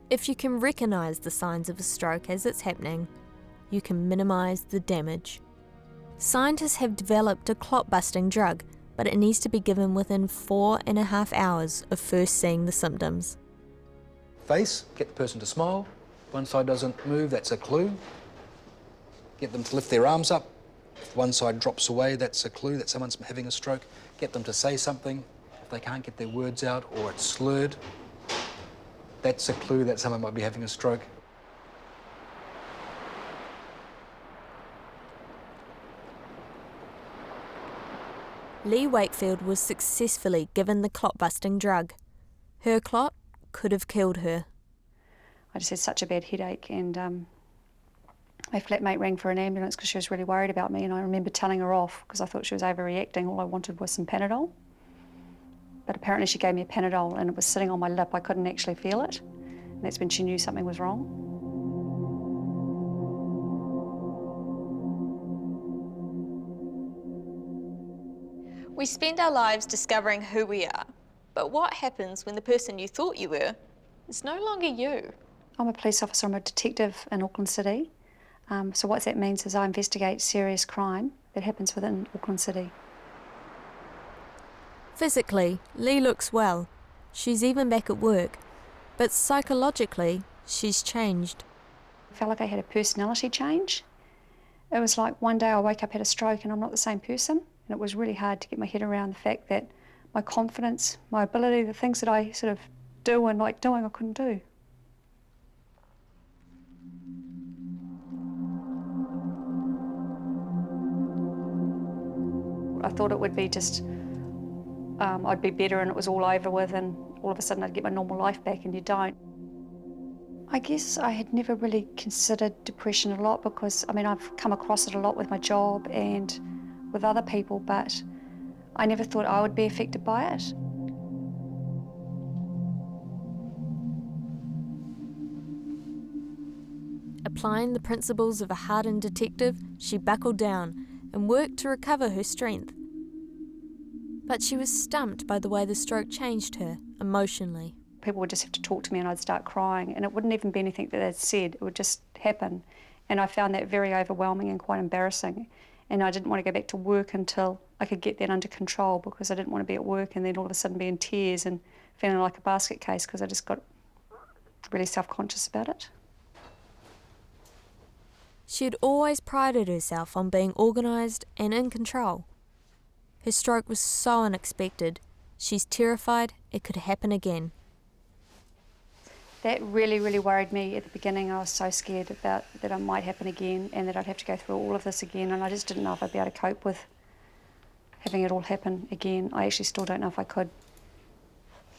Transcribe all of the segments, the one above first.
If you can recognise the signs of a stroke as it's happening, you can minimise the damage. Scientists have developed a clot-busting drug, but it needs to be given within 4.5 hours of first seeing the symptoms. Face, get the person to smile. One side doesn't move, that's a clue. Get them to lift their arms up. If one side drops away, that's a clue that someone's having a stroke. Get them to say something. If they can't get their words out or it's slurred, that's a clue that someone might be having a stroke. Lea Wakefield was successfully given the clot-busting drug. Her clot could have killed her. I just had such a bad headache, and my flatmate rang for an ambulance because she was really worried about me, and I remember telling her off because I thought she was overreacting. All I wanted was some Panadol. But apparently she gave me a Panadol and it was sitting on my lip. I couldn't actually feel it. And that's when she knew something was wrong. We spend our lives discovering who we are, but what happens when the person you thought you were is no longer you? I'm a police officer, I'm a detective in Auckland City. So what that means is I investigate serious crime that happens within Auckland City. Physically, Lea looks well. She's even back at work. But psychologically, she's changed. I felt like I had a personality change. It was like one day I woke up, had a stroke, and I'm not the same person. And it was really hard to get my head around the fact that my confidence, my ability, the things that I sort of do and like doing, I couldn't do. I thought it would be just, I'd be better and it was all over with, and all of a sudden I'd get my normal life back, and you don't. I guess I had never really considered depression a lot because, I mean, I've come across it a lot with my job and with other people, but I never thought I would be affected by it. Applying the principles of a hardened detective, she buckled down and worked to recover her strength. But she was stumped by the way the stroke changed her emotionally. People would just have to talk to me and I'd start crying, and it wouldn't even be anything that they'd said, it would just happen. And I found that very overwhelming and quite embarrassing. And I didn't want to go back to work until I could get that under control, because I didn't want to be at work and then all of a sudden be in tears and feeling like a basket case, because I just got really self-conscious about it. She had always prided herself on being organised and in control. Her stroke was so unexpected, she's terrified it could happen again. That really, really worried me at the beginning. I was so scared about that it might happen again and that I'd have to go through all of this again, and I just didn't know if I'd be able to cope with having it all happen again. I actually still don't know if I could,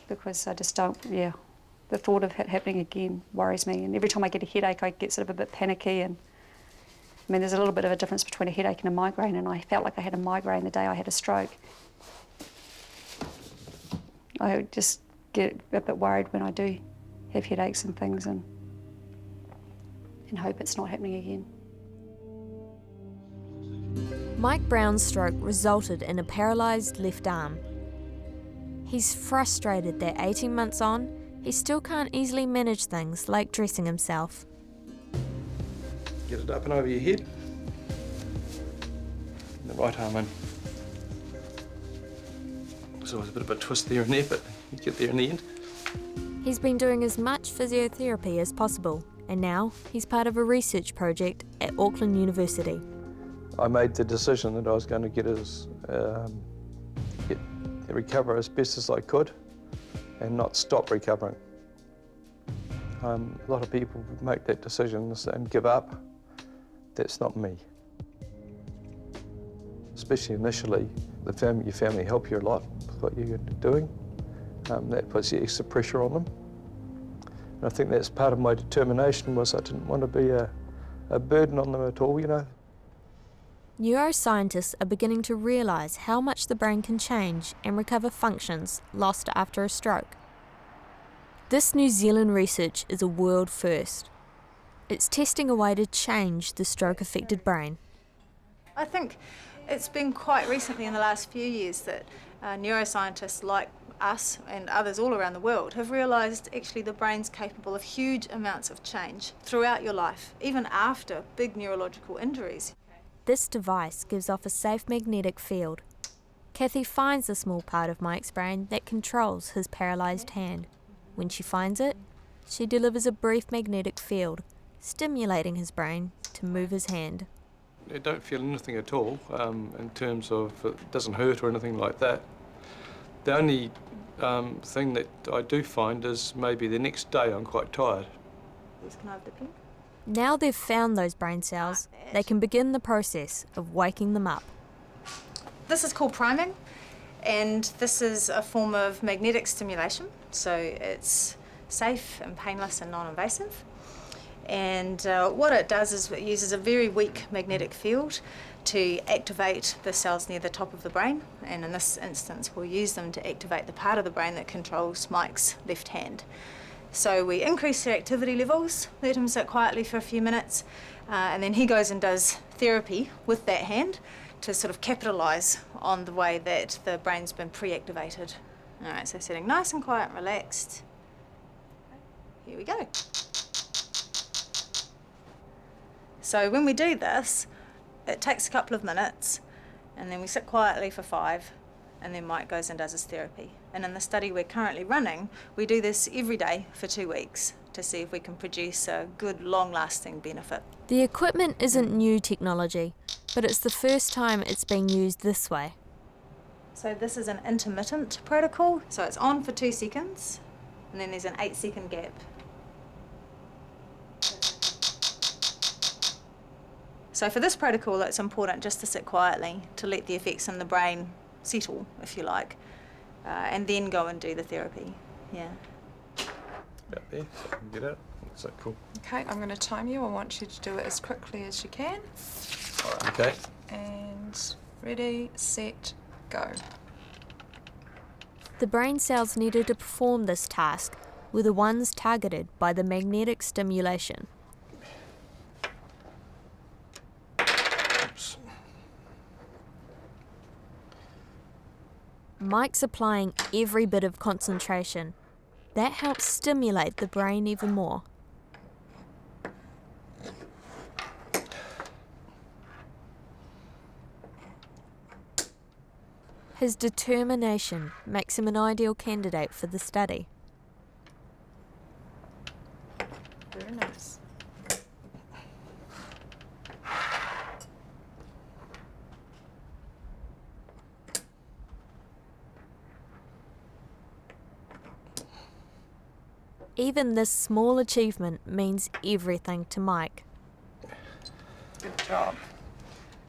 because I just don't, the thought of it happening again worries me, and every time I get a headache I get sort of a bit panicky. And I mean, there's a little bit of a difference between a headache and a migraine, and I felt like I had a migraine the day I had a stroke. I just get a bit worried when I do have headaches and things, and hope it's not happening again. Mike Brown's stroke resulted in a paralysed left arm. He's frustrated that 18 months on, he still can't easily manage things like dressing himself. Get it up and over your head. And the right arm in. There's always a bit of a twist there and there, but you get there in the end. He's been doing as much physiotherapy as possible, and now he's part of a research project at Auckland University. I made the decision that I was going to recover as best as I could and not stop recovering. A lot of people make that decision and give up. That's not me. Especially initially, your family help you a lot with what you're doing. That puts the extra pressure on them. And I think that's part of my determination, was I didn't want to be a burden on them at all, you know. Neuroscientists are beginning to realise how much the brain can change and recover functions lost after a stroke. This New Zealand research is a world first. It's testing a way to change the stroke-affected brain. I think it's been quite recently in the last few years that neuroscientists like us and others all around the world have realised actually the brain's capable of huge amounts of change throughout your life, even after big neurological injuries. This device gives off a safe magnetic field. Cathy finds the small part of Mike's brain that controls his paralysed hand. When she finds it, she delivers a brief magnetic field, stimulating his brain to move his hand. I don't feel anything at all in terms of it doesn't hurt or anything like that. The only thing that I do find is maybe the next day I'm quite tired. Now they've found those brain cells, they can begin the process of waking them up. This is called priming, and this is a form of magnetic stimulation, so it's safe and painless and non-invasive. And what it does is it uses a very weak magnetic field to activate the cells near the top of the brain, and in this instance we'll use them to activate the part of the brain that controls Mike's left hand. So we increase their activity levels, let him sit quietly for a few minutes, and then he goes and does therapy with that hand to sort of capitalise on the way that the brain's been pre-activated. All right, so sitting nice and quiet and relaxed. Here we go. So when we do this, it takes a couple of minutes, and then we sit quietly for 5, and then Mike goes and does his therapy. And in the study we're currently running, we do this every day for 2 weeks to see if we can produce a good, long-lasting benefit. The equipment isn't new technology, but it's the first time it's being used this way. So this is an intermittent protocol. So it's on for 2 seconds, and then there's an 8-second gap. So for this protocol, it's important just to sit quietly, to let the effects in the brain settle, if you like, and then go and do the therapy. Yeah. About there, so I can get it. That's so cool. Okay, I'm going to time you. I want you to do it as quickly as you can. All right. Okay. And ready, set, go. The brain cells needed to perform this task were the ones targeted by the magnetic stimulation. Oops. Mike's applying every bit of concentration. That helps stimulate the brain even more. His determination makes him an ideal candidate for the study. Very nice. Even this small achievement means everything to Mike. Good job.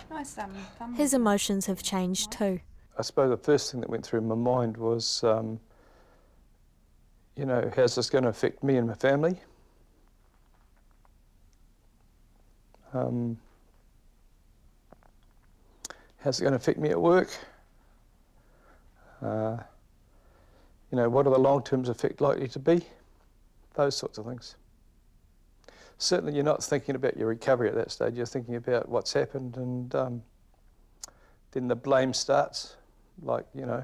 Nice thumb. His emotions have changed too. I suppose the first thing that went through my mind was, you know, how's this going to affect me and my family? How's it going to affect me at work? You know, what are the long-term effects likely to be? Those sorts of things. Certainly you're not thinking about your recovery at that stage, you're thinking about what's happened, and then the blame starts, like, you know,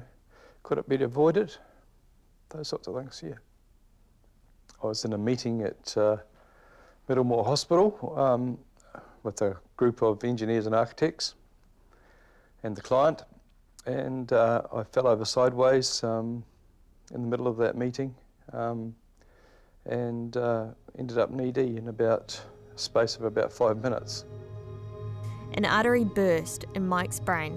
could it be avoided? Those sorts of things, yeah. I was in a meeting at Middlemore Hospital with a group of engineers and architects and the client, and I fell over sideways in the middle of that meeting. And ended up knee-deep in about a space of about 5 minutes. An artery burst in Mike's brain.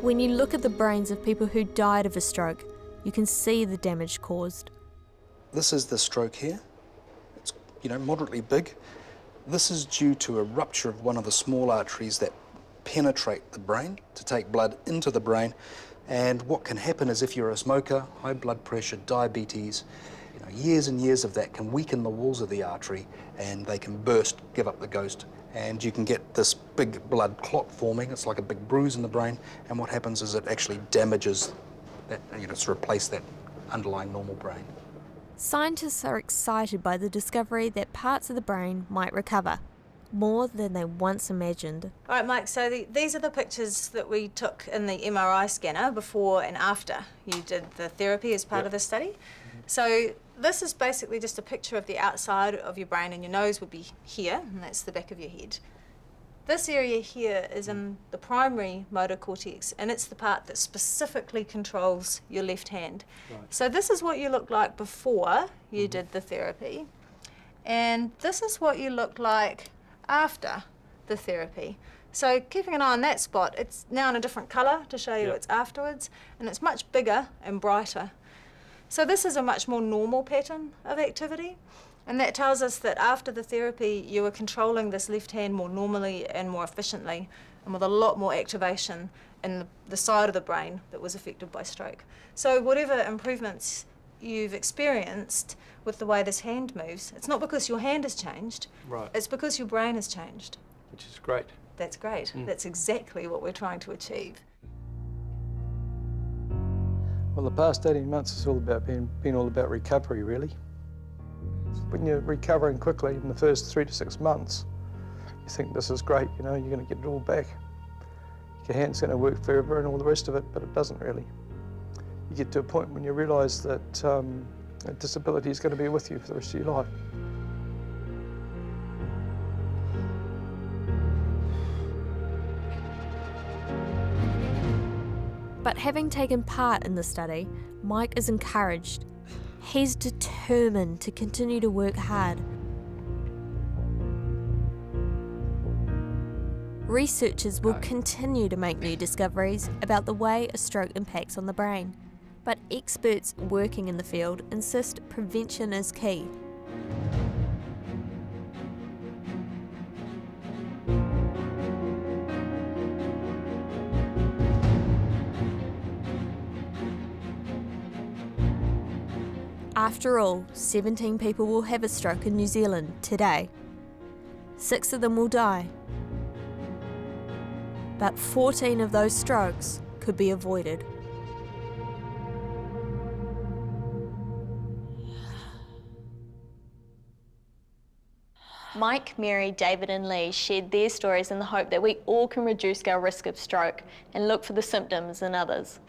When you look at the brains of people who died of a stroke, you can see the damage caused. This is the stroke here. It's, you know, moderately big. This is due to a rupture of one of the small arteries that penetrate the brain to take blood into the brain. And what can happen is if you're a smoker, high blood pressure, diabetes, you know, years and years of that can weaken the walls of the artery and they can burst, give up the ghost. And you can get this big blood clot forming. It's like a big bruise in the brain. And what happens is it actually damages that, you know, to replace that underlying normal brain. Scientists are excited by the discovery that parts of the brain might recover. more than they once imagined. All right, Mike, so these are the pictures that we took in the MRI scanner before and after you did the therapy as part of the study. So this is basically just a picture of the outside of your brain, and your nose would be here, and that's the back of your head. This area here is in the primary motor cortex, and it's the part that specifically controls your left hand. Right. So this is what you looked like before you did the therapy, and this is what you look like after the therapy. So keeping an eye on that spot, it's now in a different colour to show you it's afterwards, and it's much bigger and brighter. So this is a much more normal pattern of activity, and that tells us that after the therapy you were controlling this left hand more normally and more efficiently, and with a lot more activation in the side of the brain that was affected by stroke. So whatever improvements you've experienced with the way this hand moves, it's not because your hand has changed, it's because your brain has changed. Which is great. That's great. That's exactly what we're trying to achieve. Well, the past 18 months is all about been all about recovery, really. When you're recovering quickly in the first 3 to 6 months, you think this is great, you know, you're going to get it all back. Your hand's going to work forever and all the rest of it, but it doesn't really. You get to a point when you realise that a disability is going to be with you for the rest of your life. But having taken part in the study, Mike is encouraged. He's determined to continue to work hard. Researchers will continue to make new discoveries about the way a stroke impacts on the brain, but experts working in the field insist prevention is key. After all, 17 people will have a stroke in New Zealand today. 6 of them will die. But 14 of those strokes could be avoided. Mike, Mary, David and Lee shared their stories in the hope that we all can reduce our risk of stroke and look for the symptoms in others.